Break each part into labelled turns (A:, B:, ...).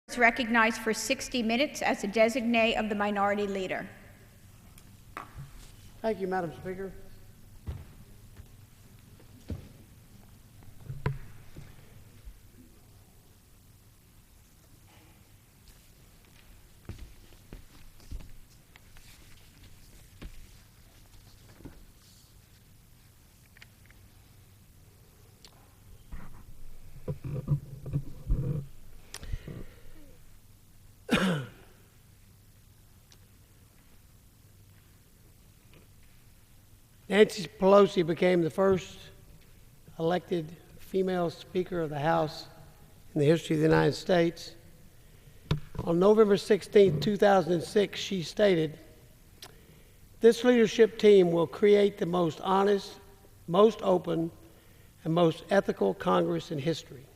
A: is recognized for 60 minutes as a designee of the Minority Leader.
B: Thank you, Madam Speaker. Nancy Pelosi became the first elected female Speaker of the House in the history of the United States. On November 16, 2006, she stated, "This leadership team will create the most honest, most open, and most ethical Congress in history."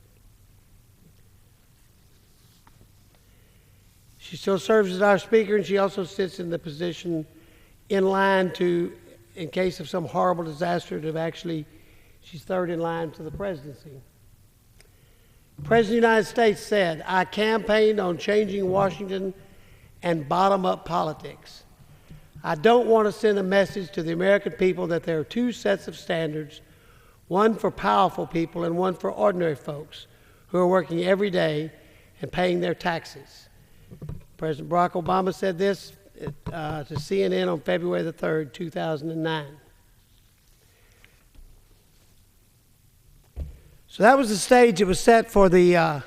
B: She still serves as our Speaker, and she also sits in the position in line to, in case of some horrible disaster, she's third in line to the presidency. The President of the United States said, "I campaigned on changing Washington and bottom-up politics. I don't want to send a message to the American people that there are two sets of standards, one for powerful people and one for ordinary folks who are working every day and paying their taxes." President Barack Obama said this to CNN on February the 3rd, 2009. So that was the stage that was set for the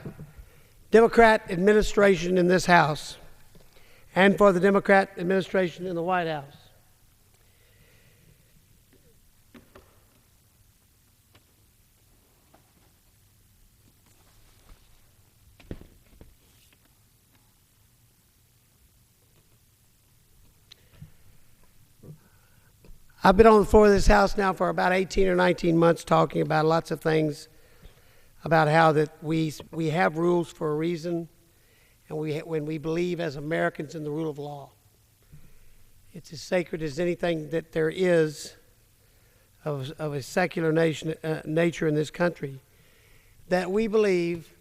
B: Democrat administration in this House and for the Democrat administration in the White House. I've been on the floor of this House now for about 18 or 19 months talking about lots of things, about how that we have rules for a reason, and when we believe as Americans in the rule of law. It's as sacred as anything that there is of a secular nature in this country, that we believe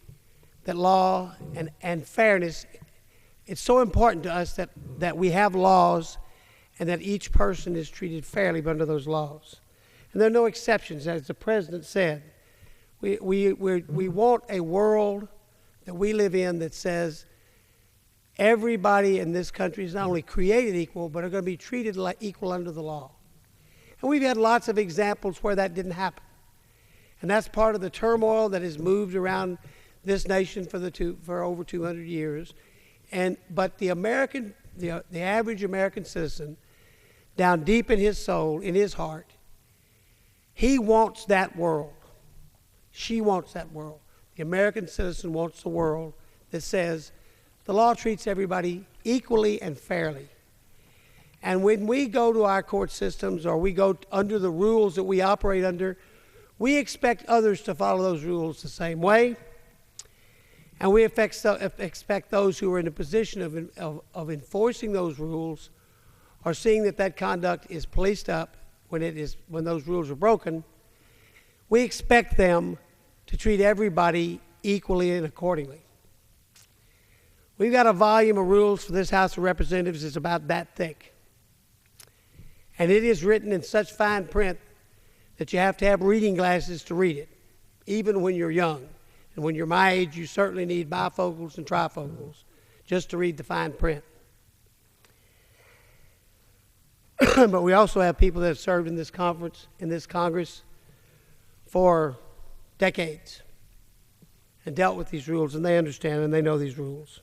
B: that law and fairness, it's so important to us that we have laws and that each person is treated fairly under those laws. And there are no exceptions. As the President said, we want a world that we live in that says everybody in this country is not only created equal, but are going to be treated like equal under the law. And we've had lots of examples where that didn't happen. And that's part of the turmoil that has moved around this nation for over 200 years. But the average American citizen, down deep in his soul, in his heart, he wants that world. She wants that world. The American citizen wants a world that says the law treats everybody equally and fairly. And when we go to our court systems or we go under the rules that we operate under, we expect others to follow those rules the same way. And we expect those who are in a position of enforcing those rules or seeing that conduct is policed up when those rules are broken. We expect them to treat everybody equally and accordingly. We've got a volume of rules for this House of Representatives that's about that thick. And it is written in such fine print that you have to have reading glasses to read it, even when you're young. And when you're my age, you certainly need bifocals and trifocals just to read the fine print. But we also have people that have served in this Congress for decades and dealt with these rules, and they understand and they know these rules.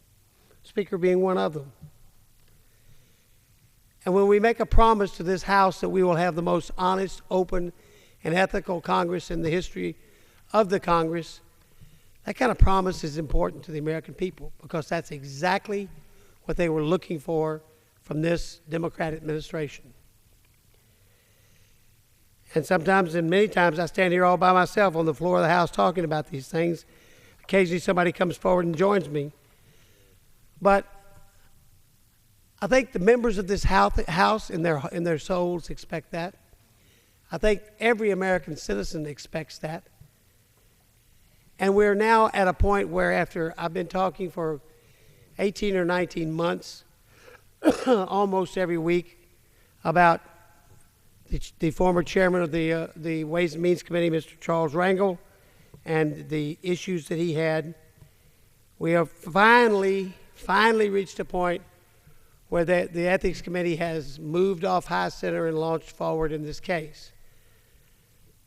B: Speaker being one of them. And when we make a promise to this House that we will have the most honest, open, and ethical Congress in the history of the Congress, that kind of promise is important to the American people because that's exactly what they were looking for from this Democrat administration. And sometimes, and many times, I stand here all by myself on the floor of the House talking about these things. Occasionally somebody comes forward and joins me. But I think the members of this House in their souls expect that. I think every American citizen expects that. And we're now at a point where, after I've been talking for 18 or 19 months, almost every week, about the former chairman of the Ways and Means Committee, Mr. Charles Rangel, and the issues that he had. We have finally reached a point where the Ethics Committee has moved off high center and launched forward in this case.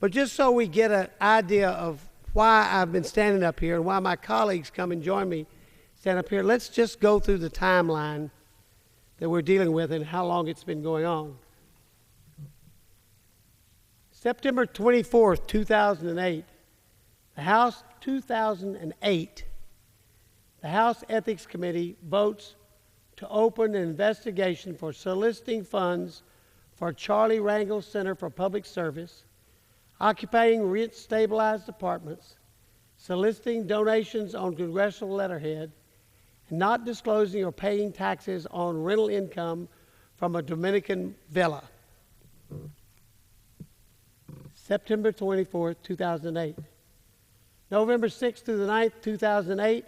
B: But just so we get an idea of why I've been standing up here and why my colleagues come and join me stand up here, let's just go through the timeline that we're dealing with and how long it's been going on. September 24th, 2008, the House Ethics Committee votes to open an investigation for soliciting funds for Charlie Rangel Center for Public Service, occupying rent-stabilized apartments, soliciting donations on congressional letterhead, and not disclosing or paying taxes on rental income from a Dominican villa. September 24th, 2008. November 6th through the 9th, 2008,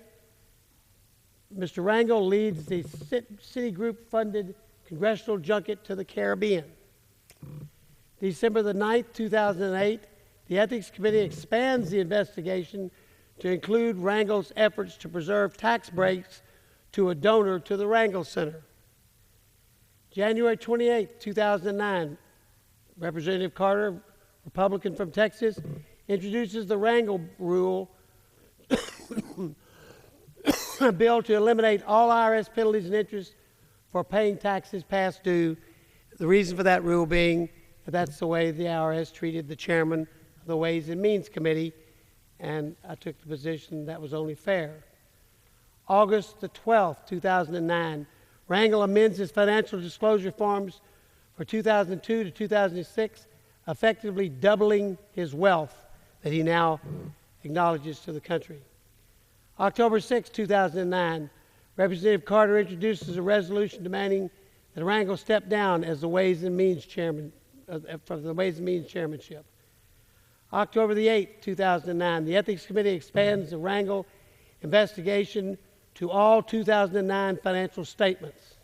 B: Mr. Rangel leads the Citigroup-funded congressional junket to the Caribbean. December the 9th, 2008, the Ethics Committee expands the investigation to include Rangel's efforts to preserve tax breaks to a donor to the Rangel Center. January 28th, 2009, Representative Carter, Republican from Texas, introduces the Rangel Rule, a bill to eliminate all IRS penalties and interest for paying taxes past due. The reason for that rule being that that's the way the IRS treated the chairman of the Ways and Means Committee, and I took the position that was only fair. August the 12th, 2009, Rangel amends his financial disclosure forms for 2002 to 2006, effectively doubling his wealth that he now acknowledges to the country. October 6, 2009, Representative Carter introduces a resolution demanding that Rangel step down as the Ways and Means Chairman from the Ways and Means Chairmanship. October the 8th, 2009, the Ethics Committee expands the Rangel investigation to all 2009 financial statements.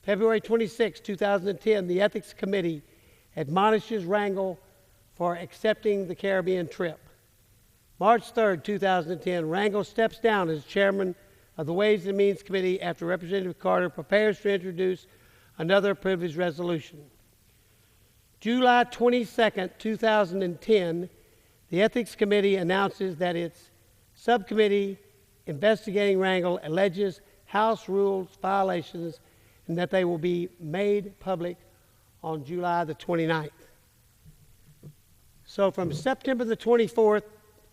B: February 26, 2010, the Ethics Committee admonishes Rangel for accepting the Caribbean trip. March 3rd, 2010, Rangel steps down as chairman of the Ways and Means Committee after Representative Carter prepares to introduce another privilege resolution. July 22nd, 2010, the Ethics Committee announces that its subcommittee investigating Rangel alleges House rules violations and that they will be made public on July the 29th. So from September the 24th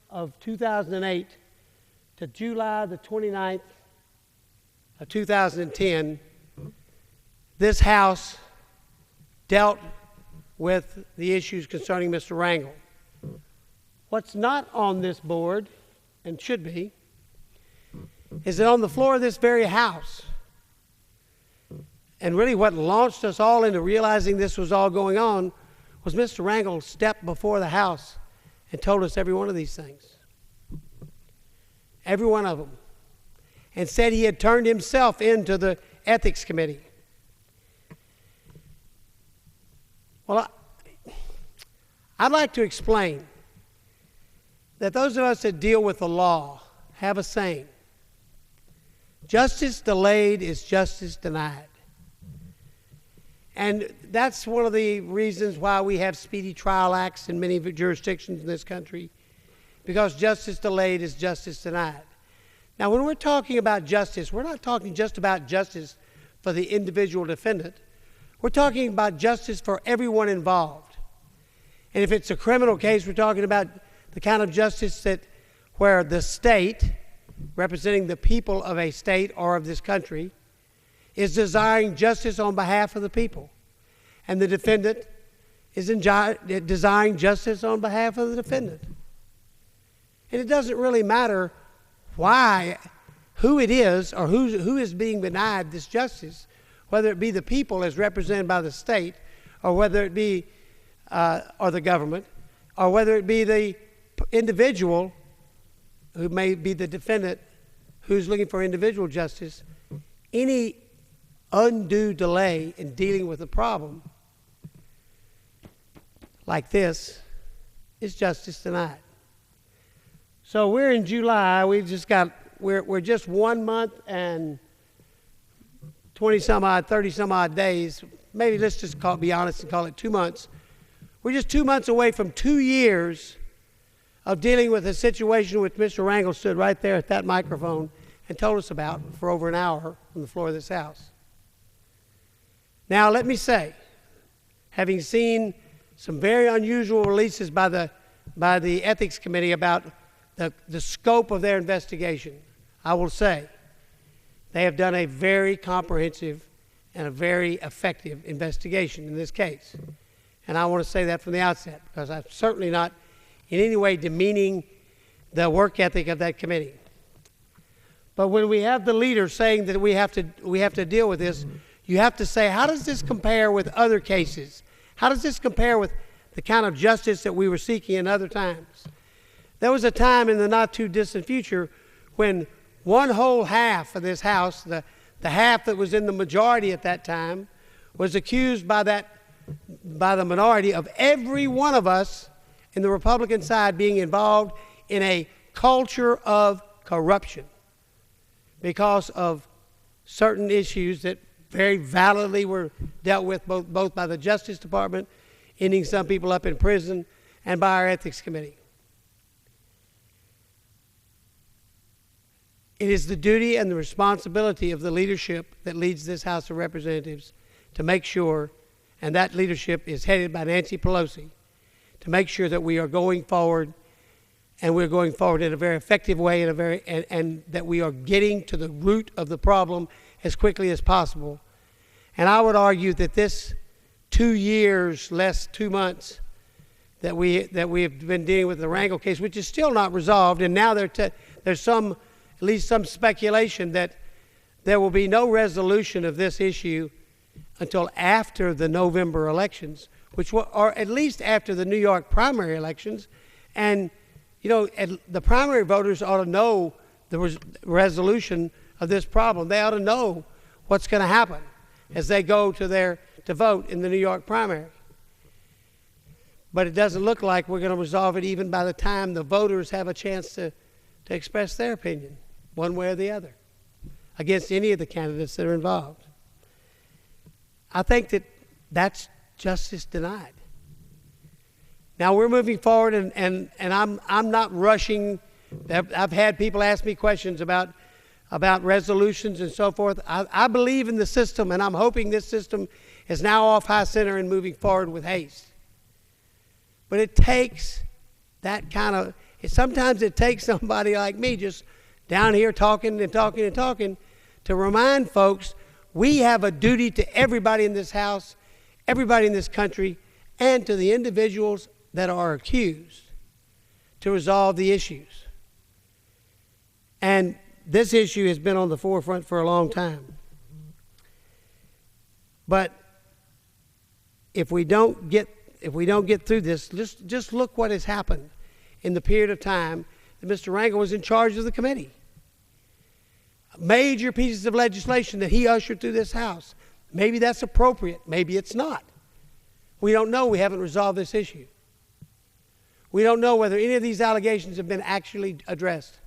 B: of 2008 to July the 29th of 2010, this House dealt with the issues concerning Mr. Rangel. What's not on this board, and should be, is that on the floor of this very House, and really what launched us all into realizing this was all going on, was Mr. Rangel stepped before the House and told us every one of these things. Every one of them. And said he had turned himself into the Ethics Committee. Well, I'd like to explain that those of us that deal with the law have a saying: justice delayed is justice denied. And that's one of the reasons why we have speedy trial acts in many jurisdictions in this country, because justice delayed is justice denied. Now, when we're talking about justice, we're not talking just about justice for the individual defendant. We're talking about justice for everyone involved. And if it's a criminal case, we're talking about the kind of justice where the state, representing the people of a state or of this country, is desiring justice on behalf of the people. And the defendant is desiring justice on behalf of the defendant. And it doesn't really matter who it is or who is being denied this justice, whether it be the people as represented by the state, or whether it be or the government, or whether it be the individual who may be the defendant who's looking for individual justice, any undue delay in dealing with a problem like this is justice denied. So we're in July. We're just 1 month and 30-some odd days. Maybe let's just be honest and call it 2 months. We're just 2 months away from 2 years of dealing with a situation which Mr. Rangel stood right there at that microphone and told us about for over an hour on the floor of this House. Now, let me say, having seen some very unusual releases by the Ethics Committee about the scope of their investigation, I will say they have done a very comprehensive and a very effective investigation in this case. And I want to say that from the outset, because I'm certainly not in any way demeaning the work ethic of that committee. But when we have the leader saying that we have to deal with this, you have to say, how does this compare with other cases? How does this compare with the kind of justice that we were seeking in other times? There was a time in the not-too-distant future when one whole half of this House, the half that was in the majority at that time, was accused by the minority of every one of us in the Republican side being involved in a culture of corruption because of certain issues that very validly were dealt with both by the Justice Department, ending some people up in prison, and by our Ethics Committee. It is the duty and the responsibility of the leadership that leads this House of Representatives to make sure, and that leadership is headed by Nancy Pelosi, to make sure that we are going forward, and we're going forward in a very effective way, and that we are getting to the root of the problem as quickly as possible. And I would argue that this 2 years less 2 months that we have been dealing with the Rangel case, which is still not resolved, and now there's at least some speculation that there will be no resolution of this issue until after the November elections, or at least after the New York primary elections. And, you know, the primary voters ought to know the resolution of this problem. They ought to know what's going to happen as they go to vote in the New York primary. But it doesn't look like we're going to resolve it even by the time the voters have a chance to express their opinion, one way or the other, against any of the candidates that are involved. I think that that's justice denied. Now we're moving forward, and I'm not rushing. I've had people ask me questions about resolutions and so forth. I believe in the system, and I'm hoping this system is now off high center and moving forward with haste. But it takes that kind of, sometimes it takes somebody like me just down here talking to remind folks we have a duty to everybody in this House, everybody in this country, and to the individuals that are accused to resolve the issues. And this issue has been on the forefront for a long time. But if we don't get through this, just look what has happened in the period of time that Mr. Rangel was in charge of the committee. Major pieces of legislation that he ushered through this House. Maybe that's appropriate. Maybe it's not. We don't know. We haven't resolved this issue. We don't know whether any of these allegations have been actually addressed.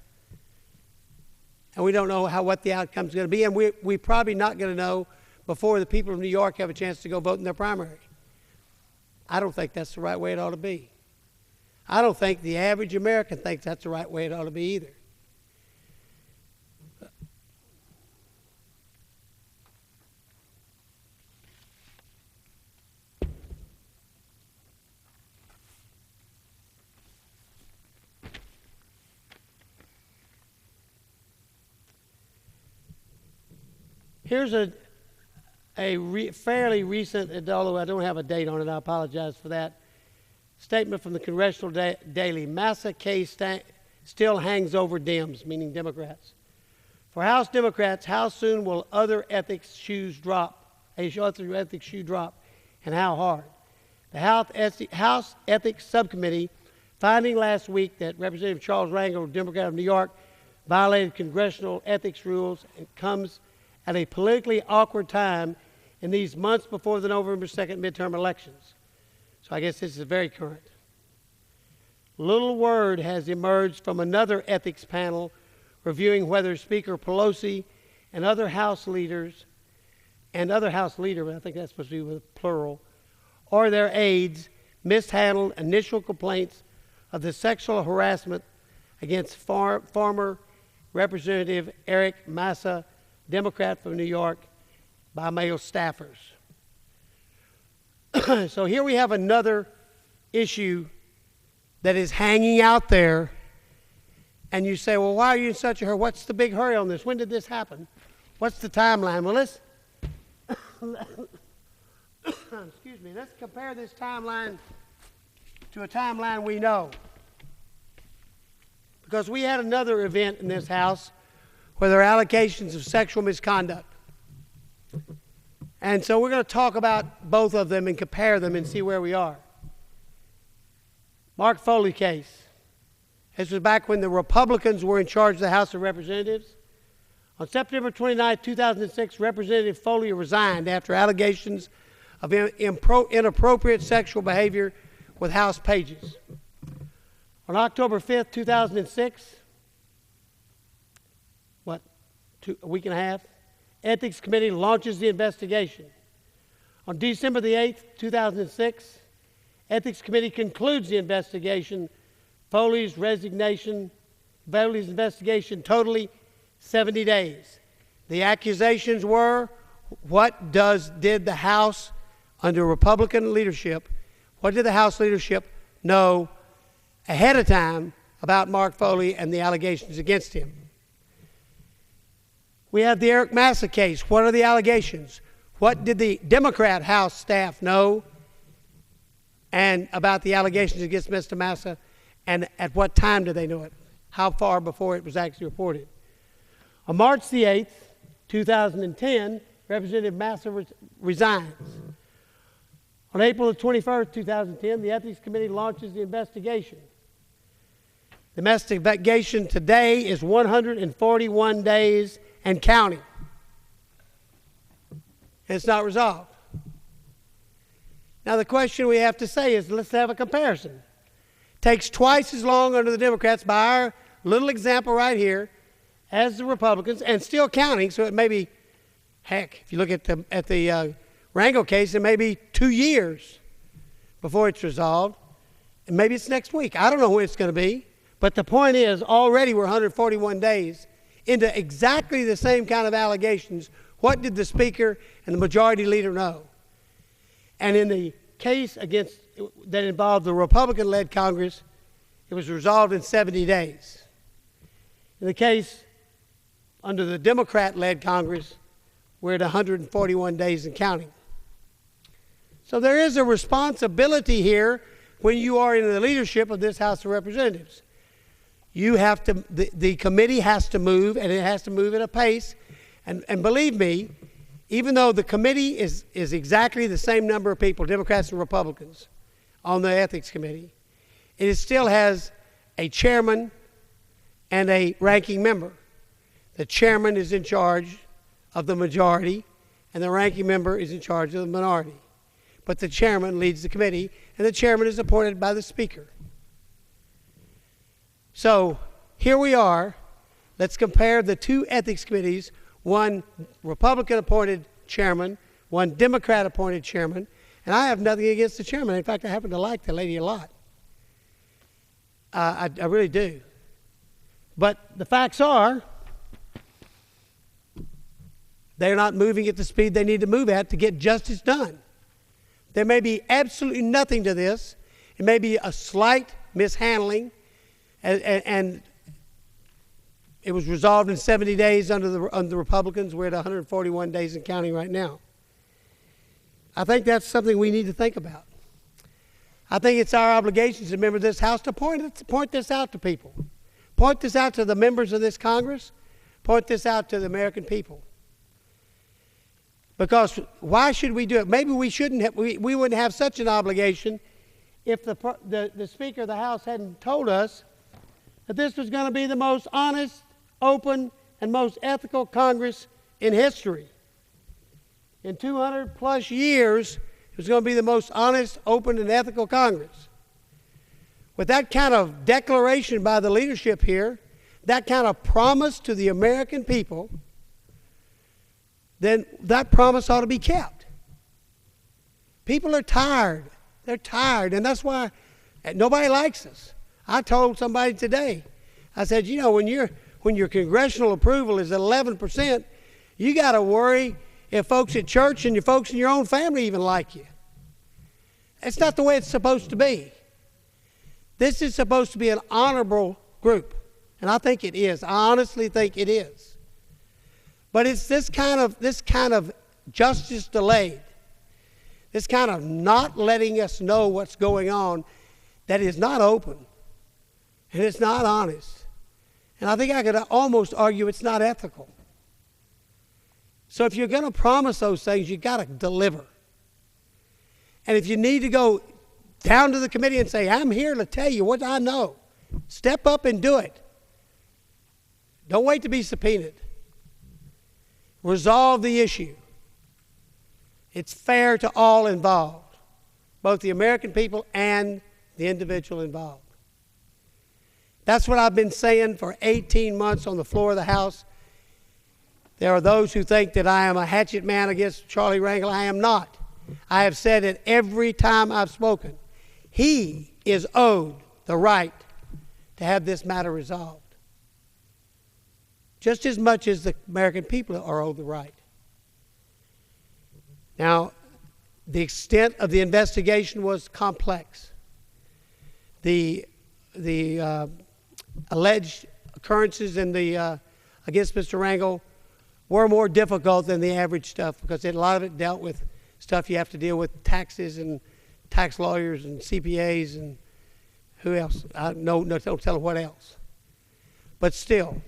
B: And we don't know what the outcome is going to be. And we're probably not going to know before the people of New York have a chance to go vote in their primary. I don't think that's the right way it ought to be. I don't think the average American thinks that's the right way it ought to be either. Here's a fairly recent, although I don't have a date on it, I apologize for that, statement from the Congressional Daily. Massa case still hangs over Dems, meaning Democrats. For House Democrats, how soon will other ethics shoes drop? And how hard? The House Ethics Subcommittee finding last week that Representative Charles Rangel, Democrat of New York, violated congressional ethics rules and comes at a politically awkward time in these months before the November 2nd midterm elections. So I guess this is very current. Little word has emerged from another ethics panel reviewing whether Speaker Pelosi and other House leaders, I think that's supposed to be with plural, or their aides mishandled initial complaints of the sexual harassment against former Representative Eric Massa, Democrat from New York, by male staffers. So here we have another issue that is hanging out there, and you say, well, why are you in such a hurry? What's the big hurry on this? When did this happen? What's the timeline? Well, let's excuse me, let's compare this timeline to a timeline we know. Because we had another event in this House where there are allegations of sexual misconduct. And so we're going to talk about both of them and compare them and see where we are. Mark Foley case. This was back when the Republicans were in charge of the House of Representatives. On September 29, 2006, Representative Foley resigned after allegations of inappropriate sexual behavior with House pages. On October 5th, 2006, a week and a half, Ethics Committee launches the investigation. On December the 8th, 2006, Ethics Committee concludes the investigation. Foley's investigation totally 70 days. The accusations were, did the House, under Republican leadership, what did the House leadership know ahead of time about Mark Foley and the allegations against him? We have the Eric Massa case. What are the allegations? What did the Democrat House staff know and about the allegations against Mr. Massa, and at what time did they know it? How far before it was actually reported? On March the 8th, 2010, Representative Massa resigns. On April the 21st, 2010, the Ethics Committee launches the investigation. The investigation today is 141 days and counting. And it's not resolved. Now the question we have to say is, let's have a comparison. Takes twice as long under the Democrats by our little example right here as the Republicans, and still counting, so it may be, heck, if you look at the Rangel case, it may be 2 years before it's resolved, and maybe it's next week. I don't know when it's going to be, but the point is, already we're 141 days into exactly the same kind of allegations. What did the Speaker and the Majority Leader know? And in the case that involved the Republican-led Congress, it was resolved in 70 days. In the case under the Democrat-led Congress, we're at 141 days and counting. So there is a responsibility here when you are in the leadership of this House of Representatives. You have to, the committee has to move, and it has to move at a pace. And believe me, even though the committee is exactly the same number of people, Democrats and Republicans, on the Ethics Committee, it still has a chairman and a ranking member. The chairman is in charge of the majority, and the ranking member is in charge of the minority. But the chairman leads the committee, and the chairman is appointed by the Speaker. So here we are. Let's compare the two ethics committees, one Republican-appointed chairman, one Democrat-appointed chairman, and I have nothing against the chairman. In fact, I happen to like the lady a lot. I really do. But the facts are, they're not moving at the speed they need to move at to get justice done. There may be absolutely nothing to this. It may be a slight mishandling, and it was resolved in 70 days under the Republicans. We're at 141 days and counting right now. I think that's something we need to think about. I think it's our obligation as a member of this House to point this out to people. Point this out to the members of this Congress. Point this out to the American people. Because why should we do it? Maybe we shouldn't have, we wouldn't have such an obligation if the Speaker of the House hadn't told us that this was going to be the most honest, open, and most ethical Congress in history. In 200 plus years, it was going to be the most honest, open, and ethical Congress. With that kind of declaration by the leadership here, that kind of promise to the American people, then that promise ought to be kept. People are tired. They're tired, and that's why nobody likes us. I told somebody today, I said, you know, when your congressional approval is at 11%, you got to worry if folks at church and your folks in your own family even like you. It's not the way it's supposed to be. This is supposed to be an honorable group, and I think it is. I honestly think it is. But it's this kind of justice delayed, this kind of not letting us know what's going on, that is not open, and it's not honest. And I think I could almost argue it's not ethical. So if you're going to promise those things, you've got to deliver. And if you need to go down to the committee and say, I'm here to tell you what I know, step up and do it. Don't wait to be subpoenaed. Resolve the issue. It's fair to all involved, both the American people and the individual involved. That's what I've been saying for 18 months on the floor of the House. There are those who think that I am a hatchet man against Charlie Rangel. I am not. I have said it every time I've spoken. He is owed the right to have this matter resolved, just as much as the American people are owed the right. Now, the extent of the investigation was complex. The alleged occurrences in against Mr. Rangel were more difficult than the average stuff, because a lot of it dealt with stuff you have to deal with, taxes and tax lawyers and CPAs and who else? No, don't tell them what else. But still,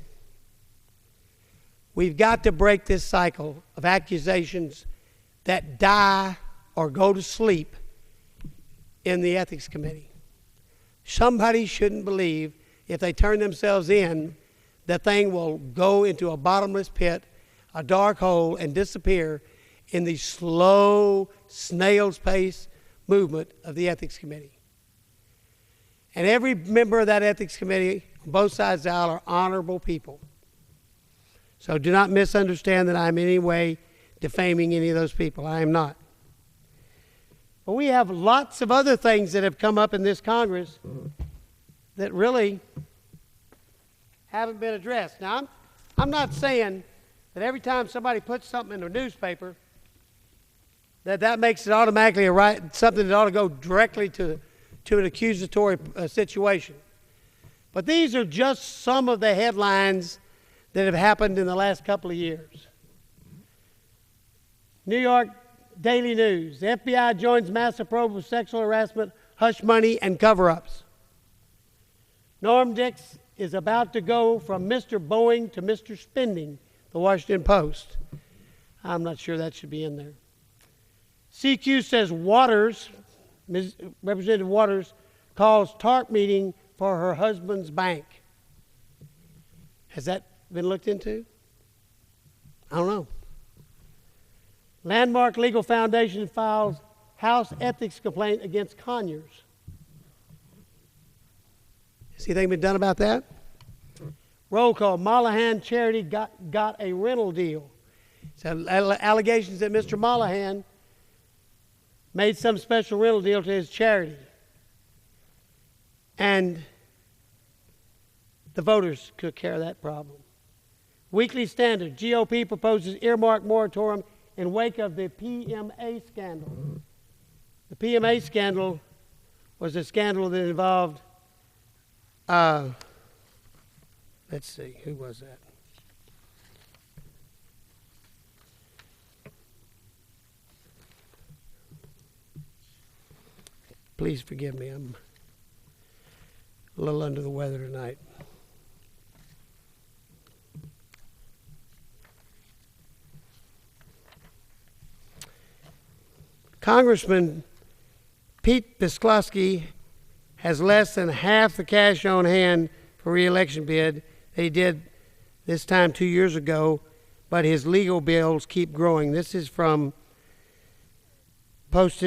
B: we've got to break this cycle of accusations that die or go to sleep in the Ethics Committee. Somebody shouldn't believe if they turn themselves in, the thing will go into a bottomless pit, a dark hole, and disappear in the slow, snail's pace movement of the Ethics Committee. And every member of that Ethics Committee, on both sides of the aisle, are honorable people. So do not misunderstand that I'm in any way defaming any of those people. I am not. But we have lots of other things that have come up in this Congress that really haven't been addressed. Now, I'm not saying that every time somebody puts something in a newspaper that makes it automatically something that ought to go directly to an accusatory situation. But these are just some of the headlines that have happened in the last couple of years. New York Daily News: the FBI joins massive probe of sexual harassment, hush money, and cover-ups. Norm Dix is about to go from Mr. Boeing to Mr. Spending, the Washington Post. I'm not sure that should be in there. CQ says Waters, Representative Waters, calls TARP meeting for her husband's bank. Has that been looked into? I don't know. Landmark Legal Foundation files House ethics complaint against Conyers. Has anything been done about that? Roll call: Mollahan Charity got a rental deal. So allegations that Mr. Mollahan made some special rental deal to his charity. And the voters took care of that problem. Weekly Standard: GOP proposes earmark moratorium in wake of the PMA scandal. The PMA scandal was a scandal that involved, let's see, who was that? Please forgive me, I'm a little under the weather tonight. Congressman Pete Bisklowski has less than half the cash on hand for re-election bid that he did this time 2 years ago, but his legal bills keep growing. This is from this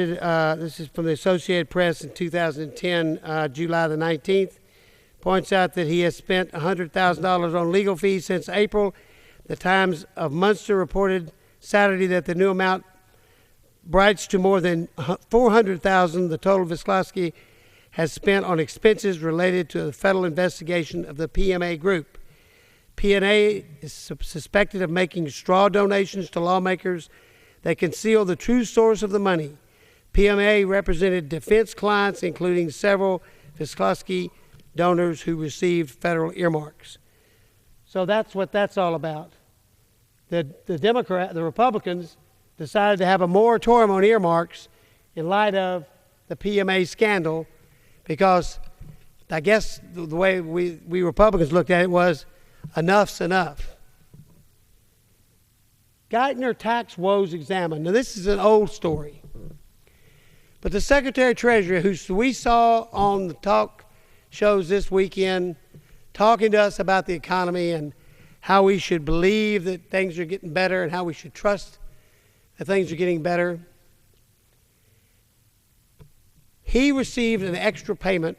B: is from the Associated Press in 2010, July the 19th. Points out that he has spent $100,000 on legal fees since April. The Times of Munster reported Saturday that the new amount brights to more than $400,000. The total Visclosky has spent on expenses related to the federal investigation of the PMA group. PNA is suspected of making straw donations to lawmakers that conceal the true source of the money. PMA represented defense clients, including several Visclosky donors who received federal earmarks. So that's what that's all about. The Republicans decided to have a moratorium on earmarks in light of the PMA scandal, because I guess the way we Republicans looked at it was enough's enough. Geithner tax woes examined. Now this is an old story, but the Secretary of Treasury, who we saw on the talk shows this weekend, talking to us about the economy and how we should believe that things are getting better and how we should trust that things are getting better. He received an extra payment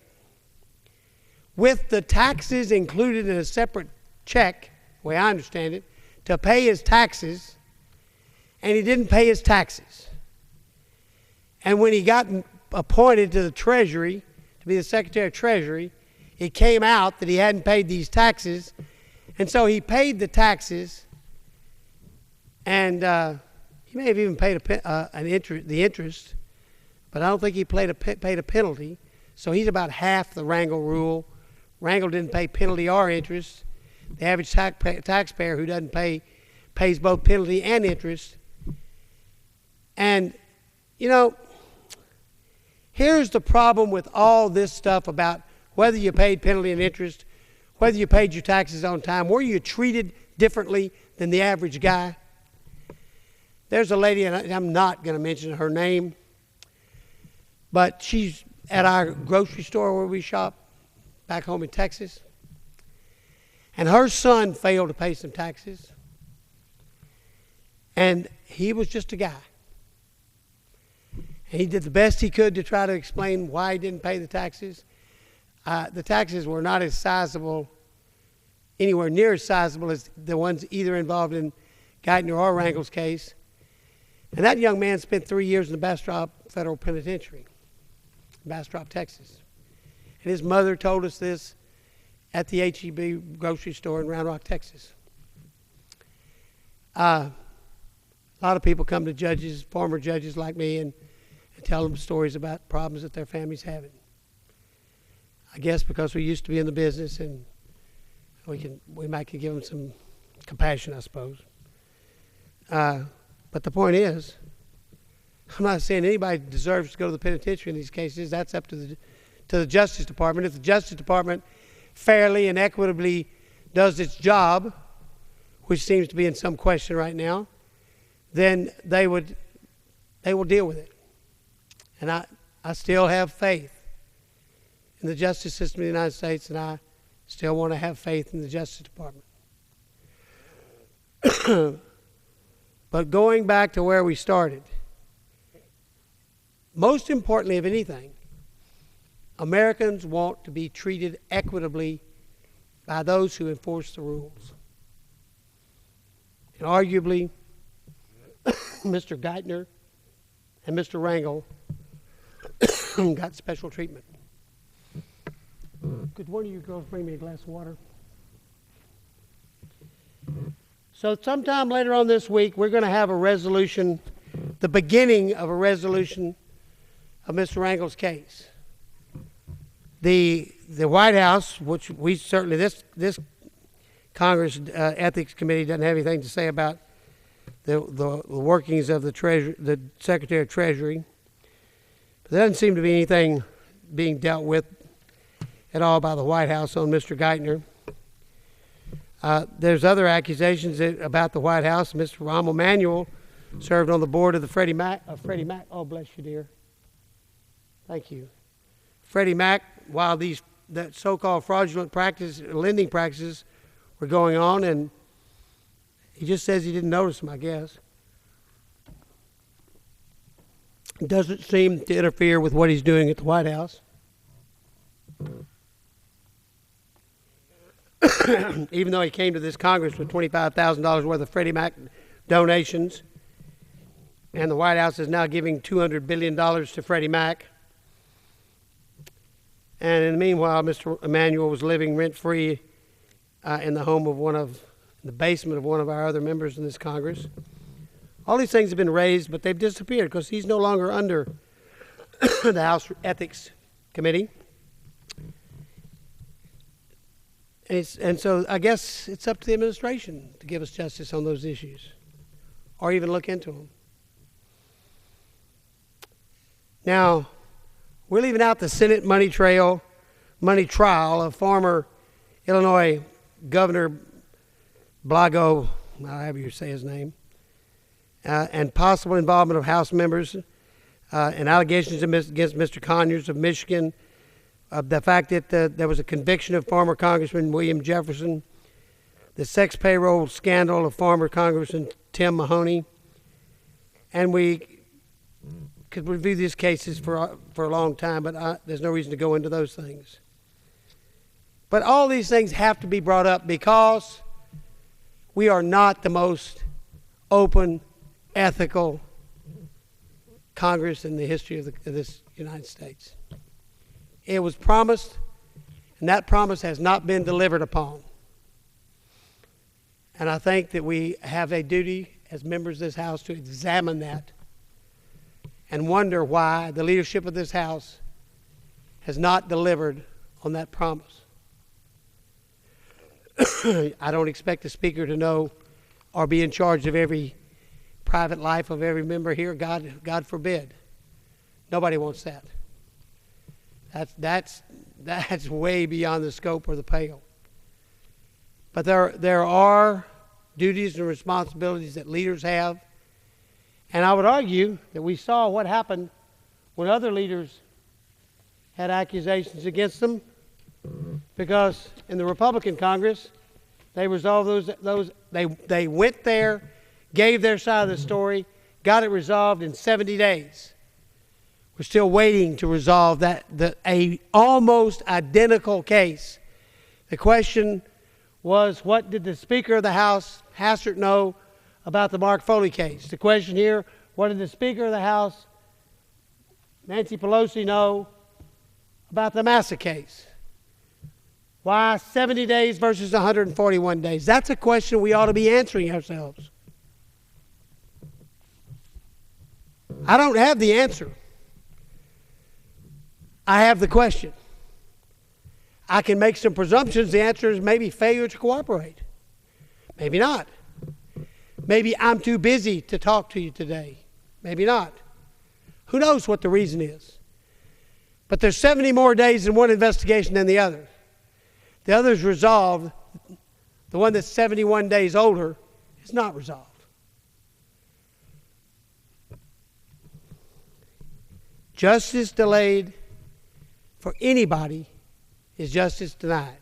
B: with the taxes included in a separate check, the way I understand it, to pay his taxes, and he didn't pay his taxes. And when he got appointed to the Treasury, to be the Secretary of Treasury, it came out that he hadn't paid these taxes, and so he paid the taxes, and he may have even paid the interest, but I don't think he paid a penalty. So he's about half the Rangel rule. Rangel didn't pay penalty or interest. The average taxpayer who doesn't pay pays both penalty and interest. And, you know, here's the problem with all this stuff about whether you paid penalty and interest, whether you paid your taxes on time, were you treated differently than the average guy? There's a lady, and I'm not going to mention her name, but she's at our grocery store where we shop back home in Texas. And her son failed to pay some taxes. And he was just a guy. And he did the best he could to try to explain why he didn't pay the taxes. The taxes were not as sizable, anywhere near as sizable as the ones either involved in Geithner or Rangel's case. And that young man spent 3 years in the Bastrop Federal Penitentiary, Bastrop, Texas. And his mother told us this at the H-E-B grocery store in Round Rock, Texas. A lot of people come to judges, former judges like me, and tell them stories about problems that their family's having. I guess because we used to be in the business, and we might give them some compassion, I suppose. But the point is, I'm not saying anybody deserves to go to the penitentiary in these cases. That's up to the Justice Department. If the Justice Department fairly and equitably does its job, which seems to be in some question right now, then they will deal with it. And I still have faith in the justice system of the United States, and I still want to have faith in the Justice Department. But going back to where we started, most importantly of anything, Americans want to be treated equitably by those who enforce the rules. And arguably, Mr. Geithner and Mr. Rangel got special treatment. Could one of you girls bring me a glass of water? So sometime later on this week, we're going to have a resolution, the beginning of a resolution of Mr. Rangel's case. The White House, which we certainly, this Congress Ethics Committee doesn't have anything to say about the workings of the Secretary of Treasury. But there doesn't seem to be anything being dealt with at all by the White House on Mr. Geithner. There's other accusations about the White House. Mr. Rahm Emanuel served on the board of the Freddie Mac. Oh, bless you, dear. Thank you. Freddie Mac, while that so-called fraudulent lending practices were going on, and he just says he didn't notice them, I guess. It doesn't seem to interfere with what he's doing at the White House. Even though he came to this Congress with $25,000 worth of Freddie Mac donations, and the White House is now giving $200 billion to Freddie Mac. And in the meanwhile, Mr. Emanuel was living rent-free in the basement of one of our other members in this Congress. All these things have been raised, but they've disappeared because he's no longer under the House Ethics Committee. And so I guess it's up to the administration to give us justice on those issues, or even look into them. Now, we're leaving out the Senate money trial of former Illinois Governor Blago, however you say his name, and possible involvement of House members and allegations against Mr. Conyers of Michigan, the fact that there was a conviction of former Congressman William Jefferson, the sex payroll scandal of former Congressman Tim Mahoney, and we could review these cases for a long time, but there's no reason to go into those things. But all these things have to be brought up because we are not the most open, ethical Congress in the history of this United States. It was promised, and that promise has not been delivered upon. And I think that we have a duty as members of this House to examine that and wonder why the leadership of this House has not delivered on that promise. I don't expect the Speaker to know or be in charge of every private life of every member here. God forbid. Nobody wants that. That's way beyond the scope or the pale. But there are duties and responsibilities that leaders have. And I would argue that we saw what happened when other leaders had accusations against them, because in the Republican Congress, they resolved those. They went there, gave their side of the story, got it resolved in 70 days. We're still waiting to resolve a almost identical case. The question was, what did the Speaker of the House, Hastert, know about the Mark Foley case? The question here, what did the Speaker of the House, Nancy Pelosi, know about the Massa case? Why 70 days versus 141 days? That's a question we ought to be answering ourselves. I don't have the answer. I have the question. I can make some presumptions. The answer is maybe failure to cooperate. Maybe not. Maybe I'm too busy to talk to you today. Maybe not. Who knows what the reason is? But there's 70 more days in one investigation than the other. The other's resolved. The one that's 71 days older is not resolved. Justice delayed for anybody is justice denied.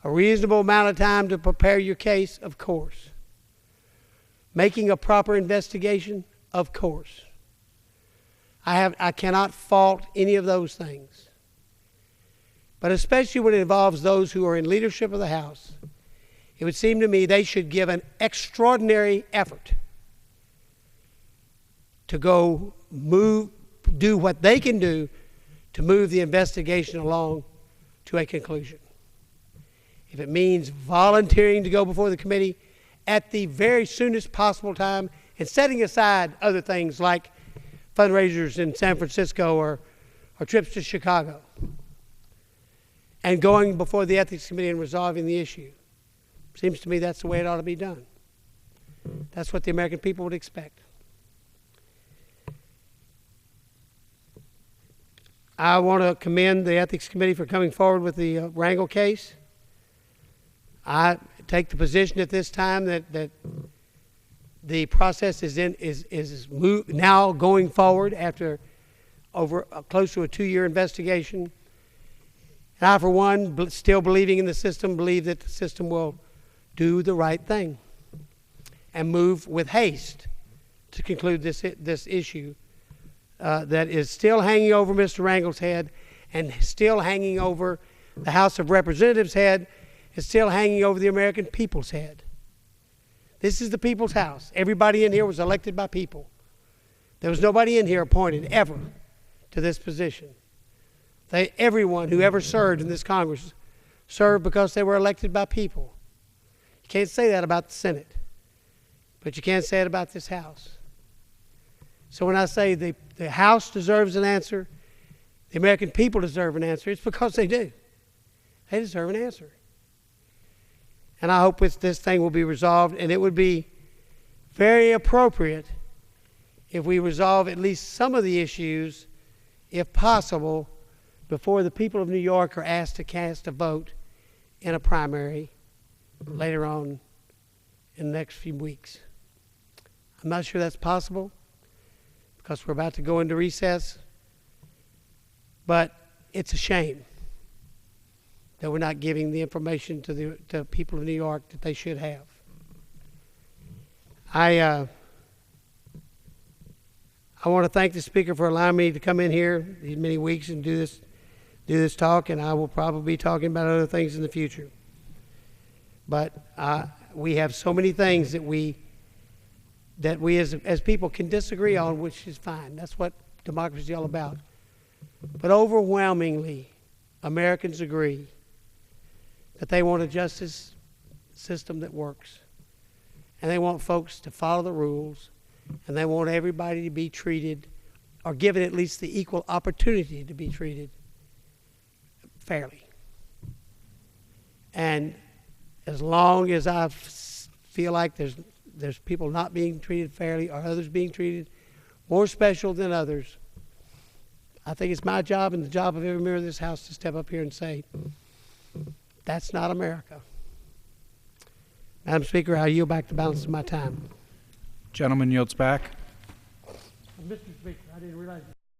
B: A reasonable amount of time to prepare your case, of course. Making a proper investigation, of course. I cannot fault any of those things. But especially when it involves those who are in leadership of the House, it would seem to me they should give an extraordinary effort to do what they can do to move the investigation along to a conclusion. If it means volunteering to go before the committee at the very soonest possible time and setting aside other things like fundraisers in San Francisco or trips to Chicago and going before the Ethics Committee and resolving the issue. Seems to me that's the way it ought to be done. That's what the American people would expect. I want to commend the Ethics Committee for coming forward with the Rangel case. I take the position at this time that the process is now going forward after over close to a 2-year investigation, And I, for one, still believing in the system, believe that the system will do the right thing and move with haste to conclude this issue that is still hanging over Mr. Rangel's head and still hanging over the House of Representatives' head, and still hanging over the American people's head. This is the people's house. Everybody in here was elected by people. There was nobody in here appointed ever to this position. Everyone who ever served in this Congress served because they were elected by people. You can't say that about the Senate, but you can't say it about this House. So when I say the House deserves an answer, the American people deserve an answer, it's because they do. They deserve an answer. And I hope this thing will be resolved, and it would be very appropriate if we resolve at least some of the issues, if possible, before the people of New York are asked to cast a vote in a primary later on in the next few weeks. I'm not sure that's possible because we're about to go into recess, but it's a shame that we're not giving the information to the people of New York that they should have. I want to thank the Speaker for allowing me to come in here these many weeks and do this talk, and I will probably be talking about other things in the future. But we have so many things that we as people can disagree on, which is fine. That's what democracy is all about. But overwhelmingly, Americans agree that they want a justice system that works. And they want folks to follow the rules. And they want everybody to be treated, or given at least the equal opportunity to be treated fairly. And as long as I feel like there's people not being treated fairly or others being treated more special than others, I think it's my job and the job of every member of this House to step up here and say, that's not America. Madam Speaker, I yield back the balance of my time.
C: Gentleman yields back.
B: Mr. Speaker, I didn't realize